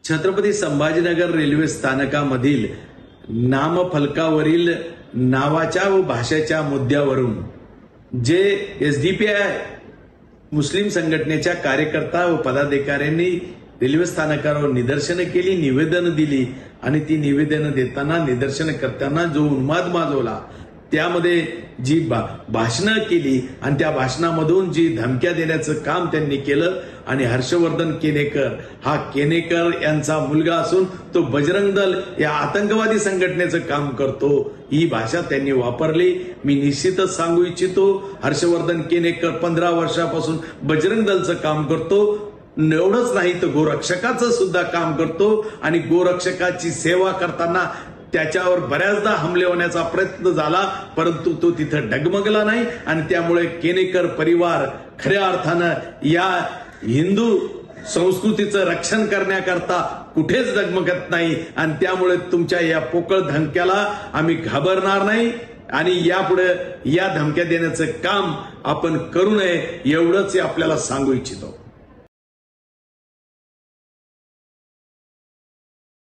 Chhatrapati Sambhajinagar railway स्थानकामधील नामफलकावरील नावाच्या व भाषेच्या मुद्द्यावरून जे एसडीपीआय मुस्लिम संघटनेच्या कार्यकर्ता व पदाधिकाऱ्यांनी रेल्वे स्थानकावर निदर्शनं केली, निवेदनं दिली आणि ती निवेदनं देताना, निदर्शनं करताना जो उन्माद माजवला, त्यामध्ये जी भाषणं केली आणि त्या भाषणामधून जी धमक्या देण्याचं काम त्यांनी केलं आणि हर्षवर्धन केनेकर हा केनेकर यांचा मुलगा असून तो बजरंग दल या आतंकवादी संघटनेचं काम करतो, ही भाषा त्यांनी वापरली। मी निश्चितच सांगू इच्छितो, हर्षवर्धन केनेकर 15 वर्षापासून बजरंग दलचं काम करतो, एवढंच नाही तर गोरक्षकाचं सुद्धा काम करतो आणि गोरक्षकाची सेवा करताना त्याच्यावर बऱ्याचदा हमले होण्याचा प्रयत्न झाला, परंतु तो तिथं डगमगला नाही आणि त्यामुळे केनेकर परिवार खऱ्या अर्थानं या हिंदू संस्कृतीचं रक्षण करण्याकरता कुठेच डगमगत नाही आणि त्यामुळे तुमच्या या पोकळ धमक्याला आम्ही घाबरणार नाही आणि यापुढे या धमक्या देण्याचं काम आपण करू नये, एवढंच आपल्याला सांगू इच्छितो।